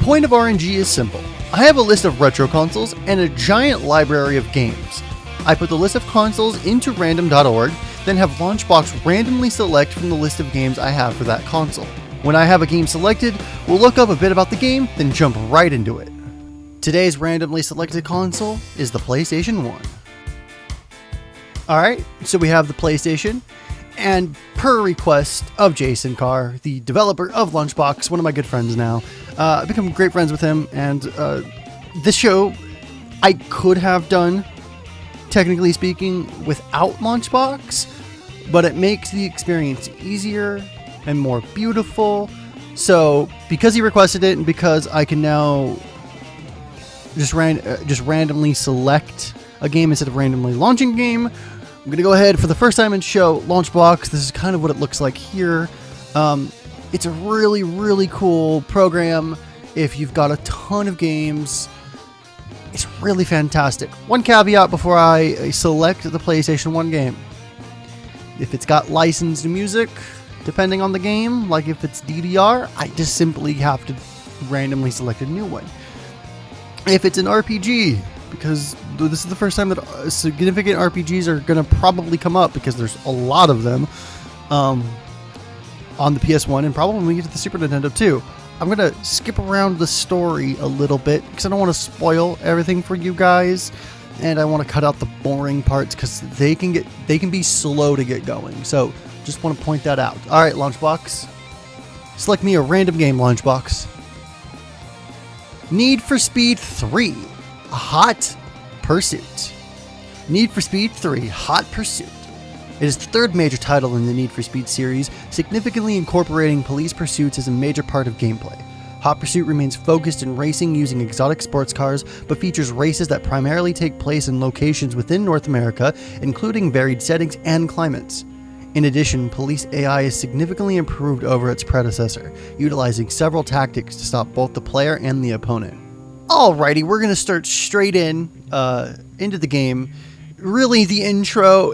point of RNG is simple. I have a list of retro consoles and a giant library of games. I put the list of consoles into random.org, then have Launchbox randomly select from the list of games I have for that console. When I have a game selected, we'll look up a bit about the game, then jump right into it. Today's randomly selected console is the PlayStation 1. Alright, so we have the PlayStation, and per request of Jason Carr, the developer of Launchbox, one of my good friends now, I've become great friends with him, and this show I could have done, technically speaking, without Launchbox, but it makes the experience easier and more beautiful. So because he requested it, and because I can now just randomly select a game instead of randomly launching a game, I'm going to go ahead for the first time and show Launchbox. This is kind of what it looks like here. It's a really, really cool program if you've got a ton of games. It's really fantastic. One caveat before I select the PlayStation 1 game. If it's got licensed music, depending on the game, like if it's DDR, I just simply have to randomly select a new one. If it's an RPG, because this is the first time that significant RPGs are going to probably come up, because there's a lot of them on the PS1 and probably when we get to the Super Nintendo too. I'm going to skip around the story a little bit because I don't want to spoil everything for you guys, and I want to cut out the boring parts because they can be slow to get going. So just want to point that out. All right, Launchbox. Select me a random game, Launchbox. Need for Speed 3. Hot Pursuit. Need for Speed 3 Hot Pursuit. It is the third major title in the Need for Speed series, significantly incorporating police pursuits as a major part of gameplay. Hot Pursuit remains focused in racing using exotic sports cars, but features races that primarily take place in locations within North America, including varied settings and climates. In addition, police AI is significantly improved over its predecessor, utilizing several tactics to stop both the player and the opponent. Alrighty, we're going to start straight into the game. Really, the intro,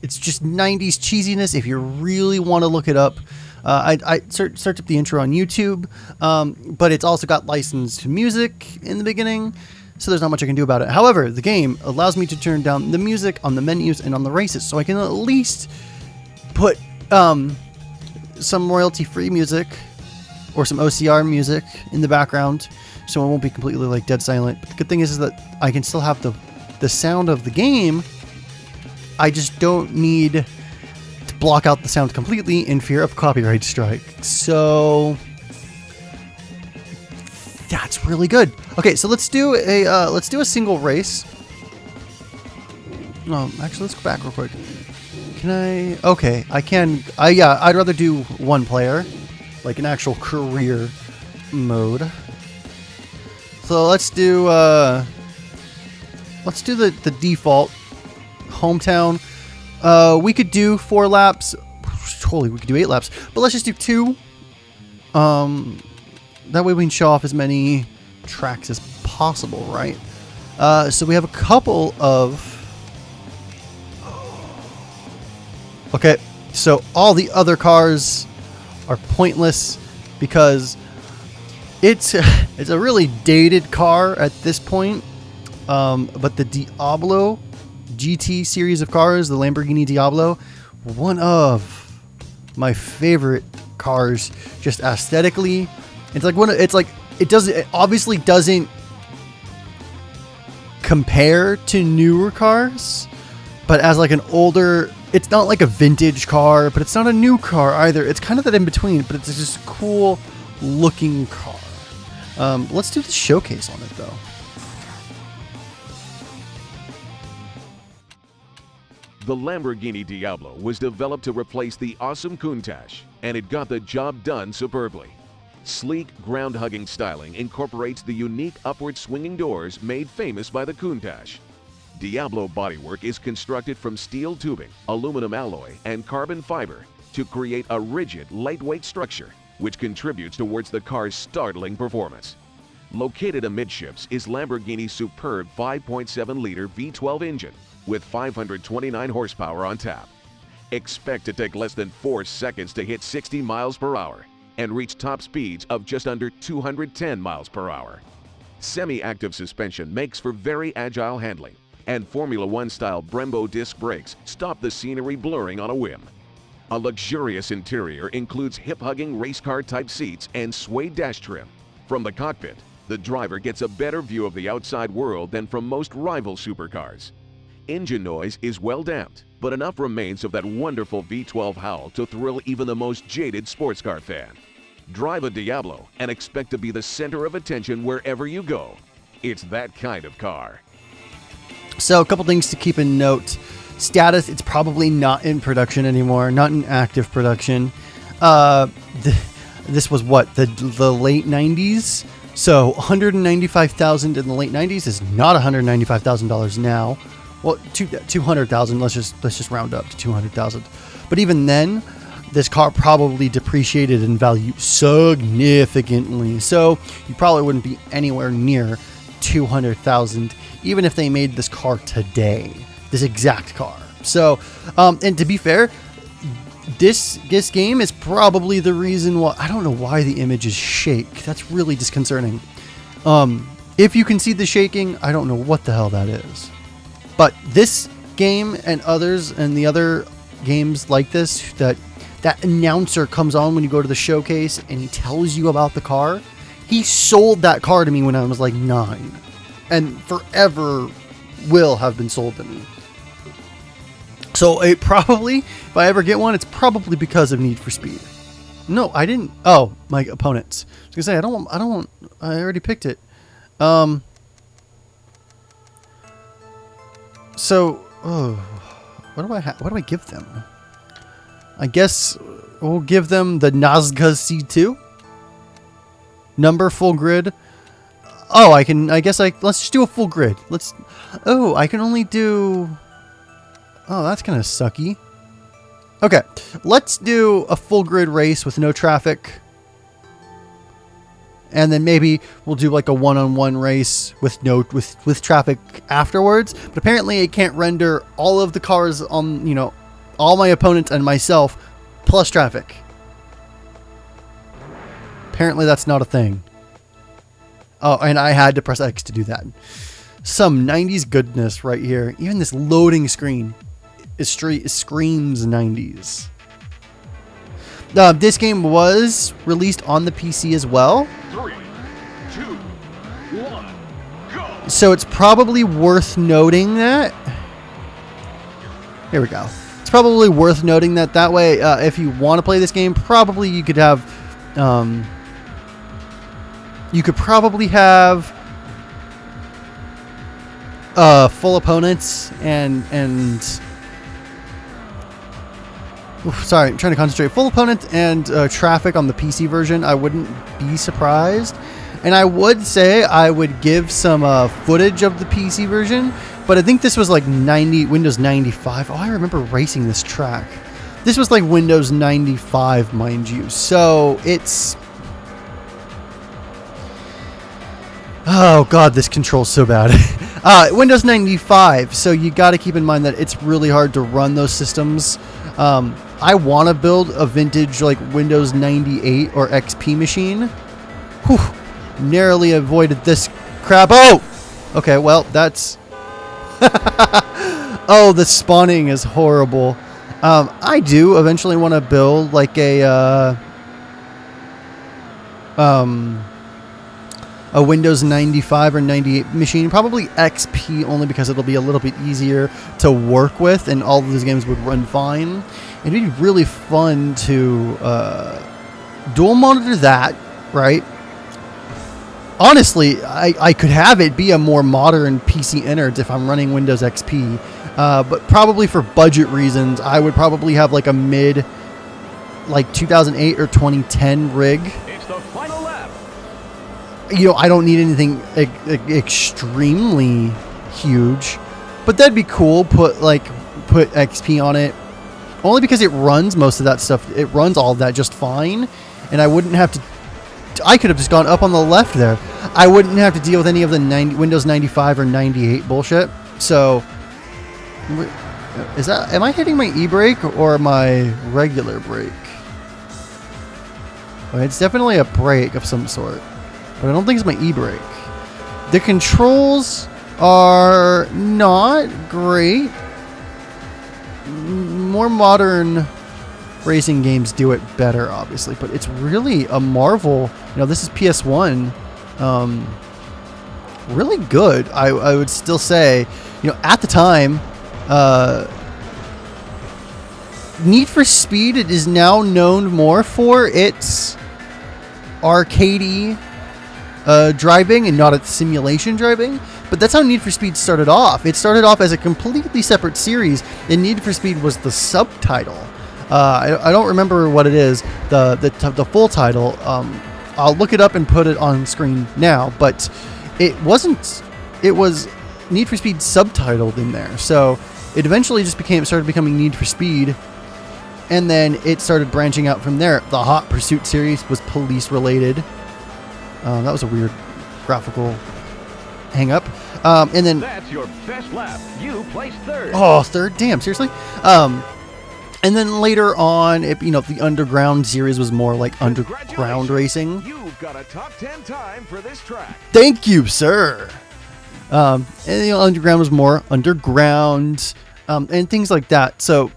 it's just 90s cheesiness if you really want to look it up. I searched up the intro on YouTube, but it's also got licensed music in the beginning, so there's not much I can do about it. However, the game allows me to turn down the music on the menus and on the races, so I can at least put some royalty-free music or some OCR music in the background, so it won't be completely like dead silent. But the good thing is that I can still have the sound of the game. I just don't need to block out the sound completely in fear of copyright strike. So that's really good. Okay, so let's do a single race. Actually, let's go back real quick. Can I? Okay, I can. Yeah, I'd rather do one player, like an actual career mode. So let's do the default hometown. We could do 4 laps. Totally, we could do 8 laps, but let's just do 2. That way we can show off as many tracks as possible, right? So we have a couple of. Okay, so all the other cars are pointless because it's a really dated car at this point. But the Diablo GT series of cars, the Lamborghini Diablo, one of my favorite cars, just aesthetically. It obviously doesn't compare to newer cars, but as like an older, it's not like a vintage car, but it's not a new car either. It's kind of that in between, but it's just a cool looking car. Let's do the showcase on it though. The Lamborghini Diablo was developed to replace the awesome Countach, and it got the job done superbly. Sleek, ground-hugging styling incorporates the unique upward swinging doors made famous by the Countach. Diablo bodywork is constructed from steel tubing, aluminum alloy, and carbon fiber to create a rigid, lightweight structure, which contributes towards the car's startling performance. Located amidships is Lamborghini's superb 5.7-liter V12 engine with 529 horsepower on tap. Expect to take less than 4 seconds to hit 60 miles per hour. and reach top speeds of just under 210 miles per hour. Semi-active suspension makes for very agile handling, and Formula One-style Brembo disc brakes stop the scenery blurring on a whim. A luxurious interior includes hip-hugging race car-type seats and suede dash trim. From the cockpit, the driver gets a better view of the outside world than from most rival supercars. Engine noise is well damped, but enough remains of that wonderful V12 howl to thrill even the most jaded sports car fan. Drive a Diablo and expect to be the center of attention wherever you go. It's that kind of car. So a couple things to keep in note. Status, it's probably not in production anymore, not in active production. This was what, the late 90s? So $195,000 in the late 90s is not $195,000 now. Well, $200,000. Let's just round up to $200,000. But even then, this car probably depreciated in value significantly. So you probably wouldn't be anywhere near $200,000, even if they made this car today, this exact car. So, and to be fair, this game is probably the reason why. I don't know why the images shake. That's really disconcerting. If you can see the shaking, I don't know what the hell that is. But this game and others and the other games like this, that announcer comes on when you go to the showcase and he tells you about the car. He sold that car to me when I was like 9, and forever will have been sold to me. So it probably, if I ever get one, it's probably because of Need for Speed. No, I didn't. Oh, my opponents. I was gonna say I don't want. I already picked it. So, what do I give them? I guess we'll give them the Nazca C2. Number full grid. Oh, let's just do a full grid. I can only do. Oh, that's kind of sucky. Okay, let's do a full grid race with no traffic. And then maybe we'll do like a one-on-one race with traffic afterwards. But apparently it can't render all of the cars on, all my opponents and myself plus traffic. Apparently that's not a thing. Oh, and I had to press X to do that. Some 90s goodness right here. Even this loading screen screams 90s. This game was released on the PC as well. 3, 2, 1, go! So it's probably worth noting that. Here we go. It's probably worth noting that way, if you want to play this game, probably you could have. You could probably have full opponents and. Sorry, I'm trying to concentrate. Full opponent and traffic on the PC version. I wouldn't be surprised. And I would say I would give some footage of the PC version. But I think this was like Windows 95. Oh, I remember racing this track. This was like Windows 95, mind you. So it's... Oh, God, this control's so bad. Windows 95. So you got to keep in mind that it's really hard to run those systems. I want to build a vintage like Windows 98 or XP machine. Whew, narrowly avoided this crap. Oh! Okay, well, that's... Oh, the spawning is horrible. I do eventually want to build like a Windows 95 or 98 machine, probably XP, only because it'll be a little bit easier to work with and all of these games would run fine. It'd be really fun to dual monitor that, right? Honestly, I could have it be a more modern PC innards if I'm running Windows XP, but probably for budget reasons, I would probably have like a mid, like 2008 or 2010 rig. It's the final lap. I don't need anything extremely huge, but that'd be cool. Put XP on it, only because it runs most of that stuff. It runs all of that just fine, and I wouldn't have to. I could have just gone up on the left there. I wouldn't have to deal with any of the Windows 95 or 98 bullshit. So, am I hitting my e-brake or my regular brake? It's definitely a brake of some sort, but I don't think it's my e-brake. The controls are not great. More modern racing games do it better, obviously, but it's really a marvel. This is PS1. Really good, I would still say. At the time, Need for Speed is now known more for its arcadey driving and not its simulation driving. But that's how Need for Speed started off. It started off as a completely separate series, and Need for Speed was the subtitle. I don't remember what it is, the full title. I'll look it up and put it on screen now, but it wasn't. It was Need for Speed subtitled in there. So it eventually just started becoming Need for Speed, and then it started branching out from there. The Hot Pursuit series was police related. That was a weird graphical hang up. And then that's your best lap. You placed third. Oh, third? Damn, seriously? And then later on, the Underground series was more like underground racing. You've got a top 10 time for this track. Thank you, sir. And Underground was more underground, and things like that. So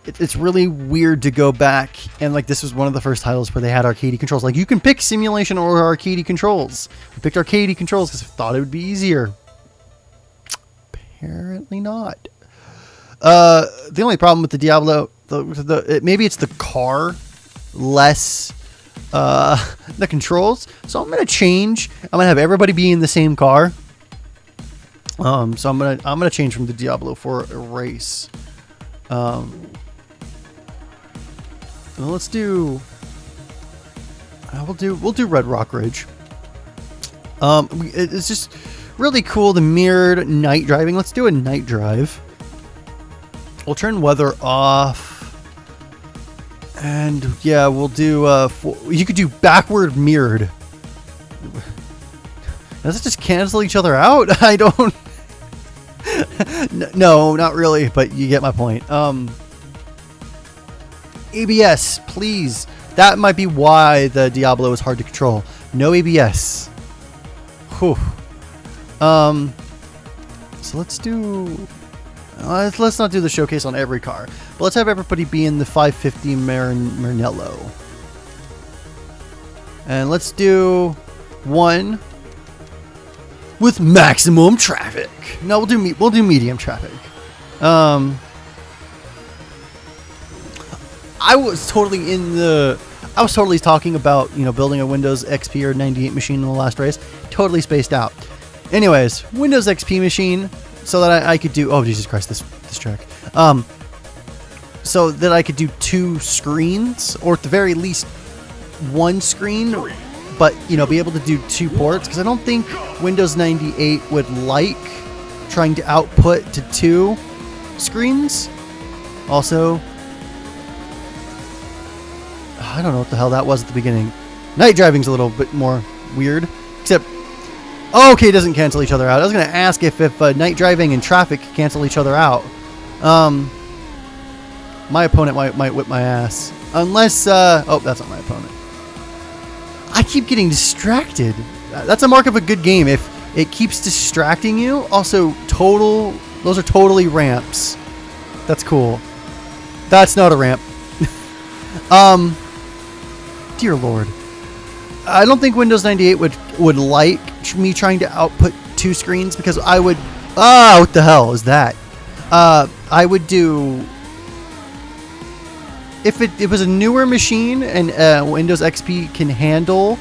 it's really weird to go back and this was one of the first titles where they had arcadey controls. You can pick simulation or arcadey controls. I picked arcadey controls because I thought it would be easier. Apparently not. The only problem with the Diablo, maybe it's the car, less the controls. So I'm gonna change. I'm gonna have everybody be in the same car. So I'm gonna change from the Diablo for a race. Well, let's do. We'll do Red Rock Ridge. It's just really cool, the mirrored night driving. Let's do a night drive. We'll turn weather off, and yeah, we'll do. You could do backward mirrored. Does it just cancel each other out? I don't. No, not really, but you get my point. ABS, please. That might be why the Diablo is hard to control. No ABS. Whew. So let's do. Let's not do the showcase on every car, but let's have everybody be in the 550 Maranello. And let's do one with maximum traffic. No, we'll do medium traffic. I was totally talking about, building a Windows XP or 98 machine in the last race. Totally spaced out. Anyways, Windows XP machine, so that I could do, oh Jesus Christ, this track. So that I could do 2 screens, or at the very least 1 screen, but be able to do 2 ports, because I don't think Windows 98 would like trying to output to 2 screens. Also, I don't know what the hell that was at the beginning. Night driving's a little bit more weird, except okay, it doesn't cancel each other out. I was going to ask if night driving and traffic cancel each other out. My opponent might whip my ass. Unless, oh, that's not my opponent. I keep getting distracted. That's a mark of a good game, if it keeps distracting you. Also, those are totally ramps. That's cool. That's not a ramp. Dear Lord. I don't think Windows 98 would like me trying to output 2 screens, because I would... what the hell is that? I would do... If it was a newer machine and Windows XP can handle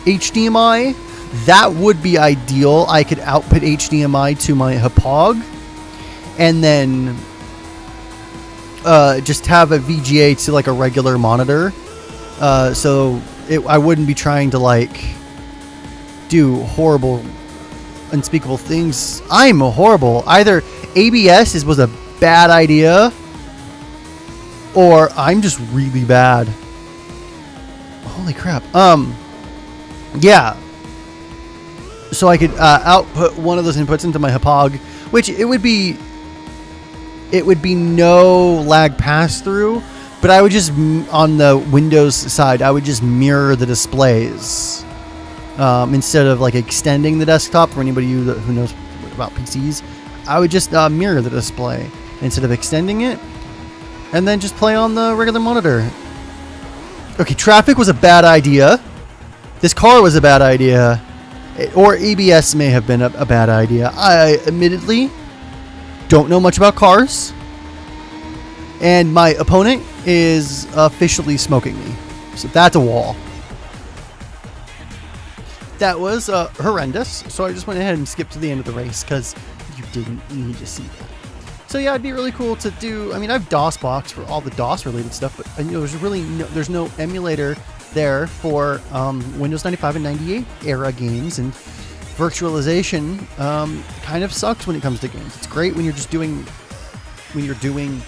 HDMI, that would be ideal. I could output HDMI to my Hapog, and then just have a VGA to a regular monitor. So I wouldn't be trying to do horrible, unspeakable things. I'm horrible. Either ABS was a bad idea, or I'm just really bad. Holy crap. Yeah. So I could output one of those inputs into my Hapog, which it would be no lag pass through, But I would just, on the Windows side, I would just mirror the displays instead of like extending the desktop. For anybody who knows about PCs, I would just mirror the display instead of extending it, and then just play on the regular monitor. Okay, traffic was a bad idea. This car was a bad idea. Or ABS may have been a bad idea. I admittedly don't know much about cars. And my opponent is officially smoking me. So that's a wall. That was horrendous. So I just went ahead and skipped to the end of the race because you didn't need to see that. So yeah, it'd be really cool to do. I mean, I have DOSBox for all the DOS related stuff, but there's no emulator there for Windows 95 and 98 era games, and virtualization kind of sucks when it comes to games. It's great when you're doing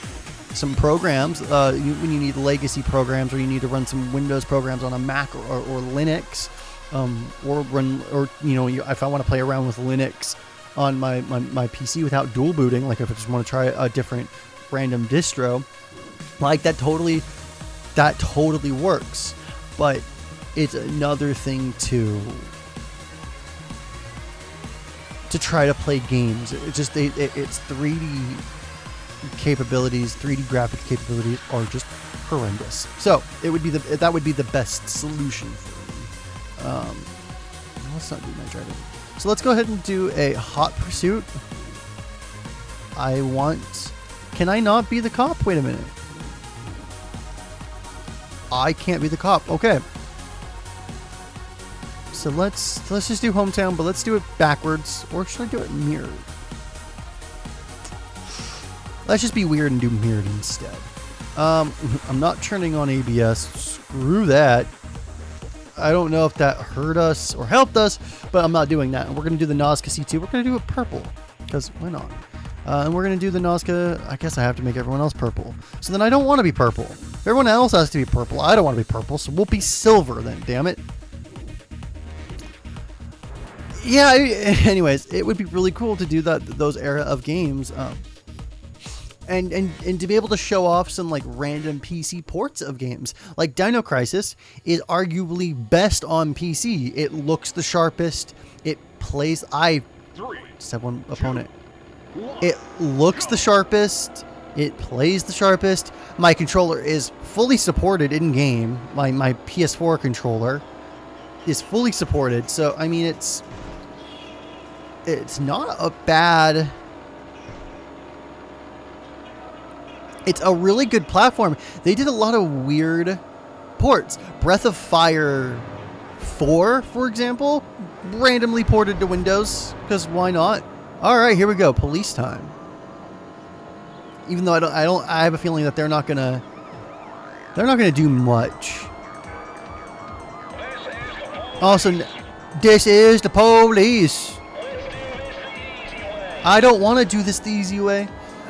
some programs, when you need legacy programs, or you need to run some Windows programs on a Mac or Linux, if I want to play around with Linux on my PC without dual booting, like if I just want to try a different random distro, like that totally works. But it's another thing to try to play games. It's just it's 3D capabilities, 3D graphics capabilities are just horrendous. So that would be the best solution for me. Let's not do my driving. So let's go ahead and do a hot pursuit. Can I not be the cop? Wait a minute. I can't be the cop. Okay. So let's just do hometown, but let's do it backwards. Or should I do it mirrored? Let's just be weird and do mirrored instead. I'm not turning on ABS. Screw that. I don't know if that hurt us or helped us, but I'm not doing that. And we're going to do the Nazca C2. We're going to do it purple, because why not? And we're going to do the Nazca. I guess I have to make everyone else purple. So then I don't want to be purple. If everyone else has to be purple, I don't want to be purple, so we'll be silver then, damn it. Yeah, anyways, it would be really cool to do those era of games. And to be able to show off some like random PC ports of games. Like Dino Crisis is arguably best on PC. It looks the sharpest. It plays. I just have one opponent. It looks the sharpest. It plays the sharpest. My controller is fully supported in game. My PS4 controller is fully supported. So I mean, it's not a bad. It's a really good platform. They did a lot of weird ports. Breath of Fire 4, for example, randomly ported to Windows, because why not? All right, here we go. Police time. Even though I have a feeling that they're not gonna do much. Also, this is the police. I don't want to do this the easy way.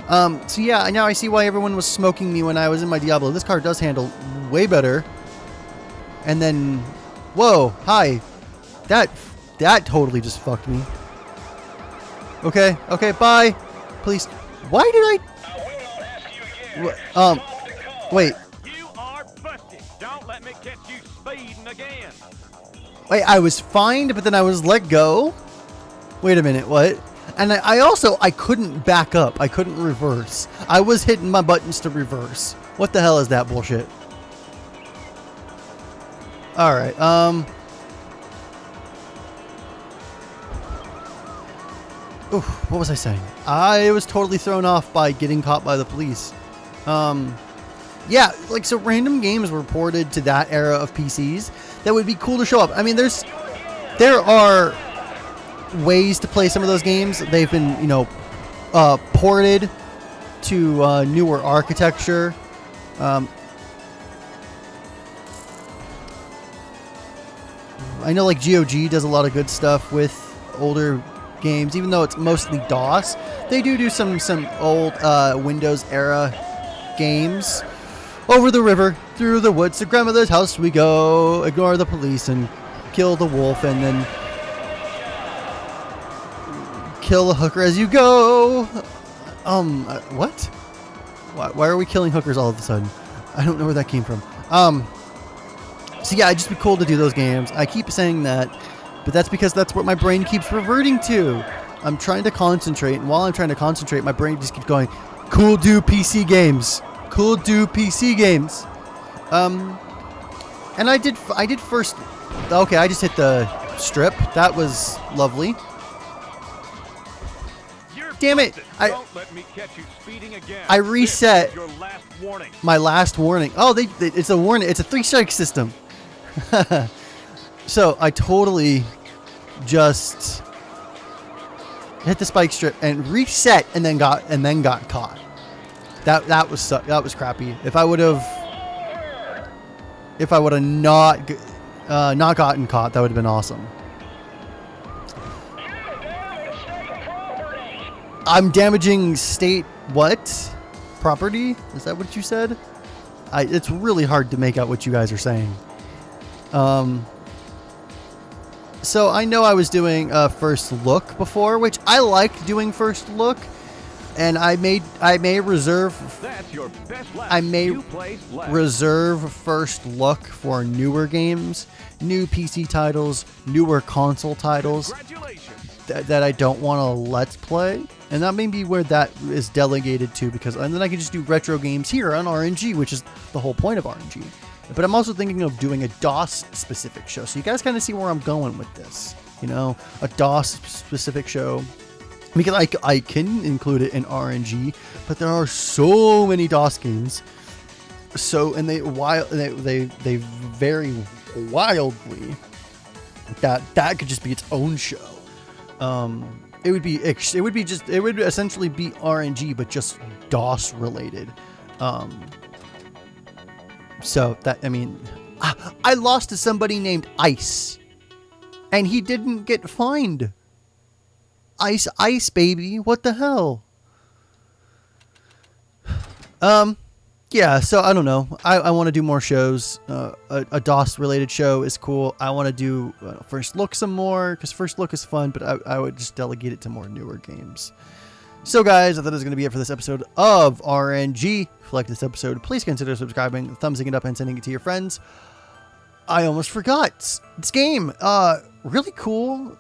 So yeah, now I see why everyone was smoking me when I was in my Diablo. This car does handle way better. And then, whoa, hi. That totally just fucked me. Okay, bye. Please. Why did I? Wait. You are busted. Don't let me catch you speeding again. Wait, I was fined, but then I was let go? Wait a minute, what? And I couldn't back up. I couldn't reverse. I was hitting my buttons to reverse. What the hell is that bullshit? Alright, what was I saying? I was totally thrown off by getting caught by the police. Yeah, like, so random games were ported to that era of PCs that would be cool to show up. I mean, there are ways to play some of those games. They've been, ported to newer architecture. I know like GOG does a lot of good stuff with older games, even though it's mostly DOS. They do some old Windows era games. Over the river, through the woods, to grandmother's house we go. Ignore the police and kill the wolf, and then kill a hooker as you go. What? Why are we killing hookers all of a sudden? I don't know where that came from. So yeah, it'd just be cool to do those games. I keep saying that, but that's because that's what my brain keeps reverting to. I'm trying to concentrate, and while I'm trying to concentrate, my brain just keeps going, cool, do PC games. Cool, do PC games. And I did first. Okay, I just hit the strip. That was lovely. Damn it! Don't let me catch you speeding again. I reset This is your last warning. my last warning. Oh, it's a warning. It's a 3-strike system. So I totally just hit the spike strip and reset, and then got caught. That was crappy. If I would have not gotten caught, that would have been awesome. I'm damaging state what? Property? Is that what you said? It's really hard to make out what you guys are saying. So I know I was doing first look before, which I like doing first look, and I may reserve. That's your best lap. I may You placed last. reserve first look for newer games, new PC titles, newer console titles Congratulations. that I don't want to let's play, and that may be where that is delegated to, and then I can just do retro games here on RNG, which is the whole point of RNG. But I'm also thinking of doing a DOS specific show, so you guys kind of see where I'm going with this. You know, a DOS specific show, because I can include it in RNG, but there are so many DOS games, and they vary wildly. That could just be its own show. It would essentially be RNG, but just DOS related. So that, I mean, I lost to somebody named Ice, and he didn't get fined. Ice, baby, what the hell? Yeah, so I don't know. I want to do more shows. A DOS related show is cool. I want to do First Look some more, because First Look is fun, but I would just delegate it to more newer games. So guys, I thought it was going to be it for this episode of RNG. If you like this episode, please consider subscribing, thumbsing it up, and sending it to your friends. I almost forgot. This game, really cool.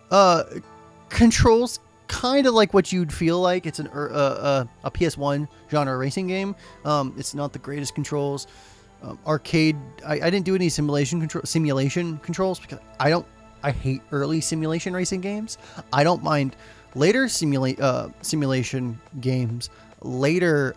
Controls kind of like what you'd feel like. It's a PS1 genre racing game. It's not the greatest controls. Arcade. I didn't do any simulation controls because I hate early simulation racing games. I don't mind later simulation games. Later,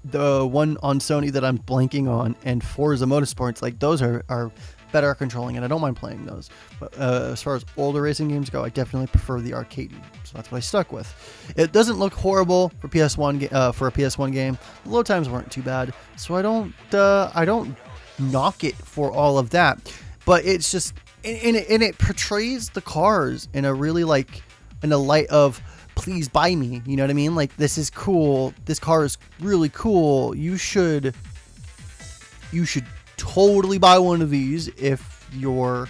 the one on Sony that I'm blanking on, and Forza Motorsports, like those are better controlling, and I don't mind playing those. But as far as older racing games go, I definitely prefer the arcade. So that's what I stuck with. It doesn't look horrible for PS1 for a PS1 game. The load times weren't too bad, so I don't knock it for all of that. But it's just, and it portrays the cars in a really in a light of, please buy me. You know what I mean? Like, this is cool. This car is really cool. You should totally buy one of these if you're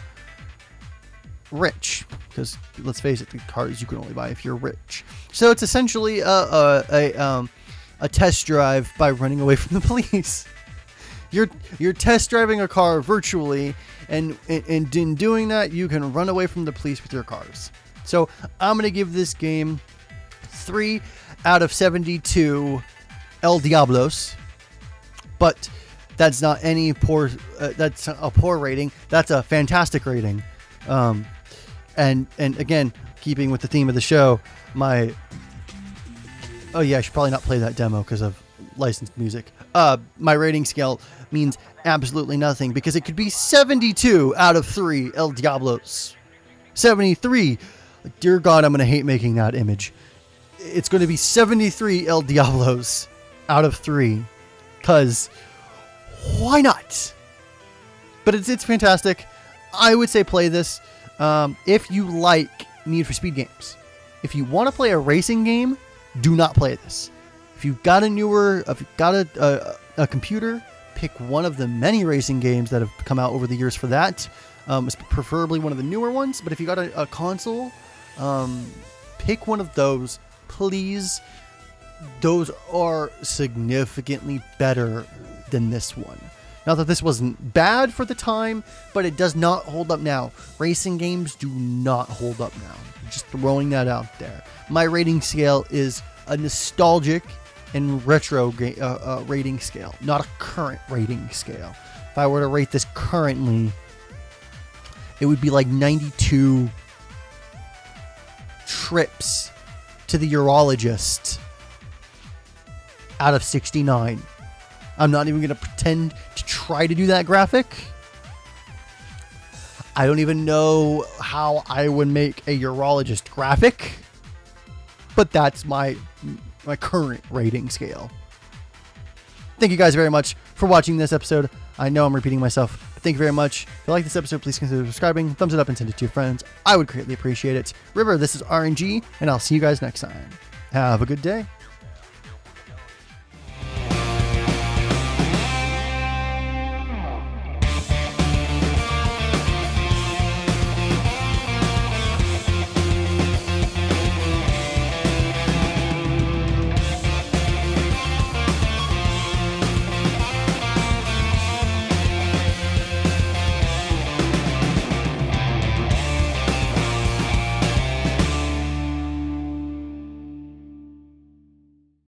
rich, because let's face it, the cars you can only buy if you're rich. So it's essentially a test drive by running away from the police. You're test driving a car virtually, and in doing that, you can run away from the police with your cars. So I'm gonna give this game 3 out of 72 El Diablos, but that's not any poor. That's a poor rating. That's a fantastic rating. And again, keeping with the theme of the show, I should probably not play that demo because of licensed music. My rating scale means absolutely nothing, because it could be 72 out of 3 El Diablos. 73. Dear God, I'm going to hate making that image. It's going to be 73 El Diablos out of 3. Because why not? But it's fantastic. I would say play this if you like Need for Speed games. If you want to play a racing game, do not play this. If you've got a computer, pick one of the many racing games that have come out over the years for that. It's preferably one of the newer ones. But if you got a console, pick one of those. Please those are significantly better than this one. Not that this wasn't bad for the time, but it does not hold up now. Racing games do not hold up now. Just throwing that out there. My rating scale is a nostalgic and retro rating scale, not a current rating scale. If I were to rate this currently, it would be like 92 trips to the urologist out of 69. I'm not even going to pretend to try to do that graphic. I don't even know how I would make a urologist graphic, but that's my current rating scale. Thank you guys very much for watching this episode. I know I'm repeating myself, but thank you very much. If you like this episode, please consider subscribing, thumbs it up, and send it to your friends. I would greatly appreciate it. River, this is RNG, and I'll see you guys next time. Have a good day.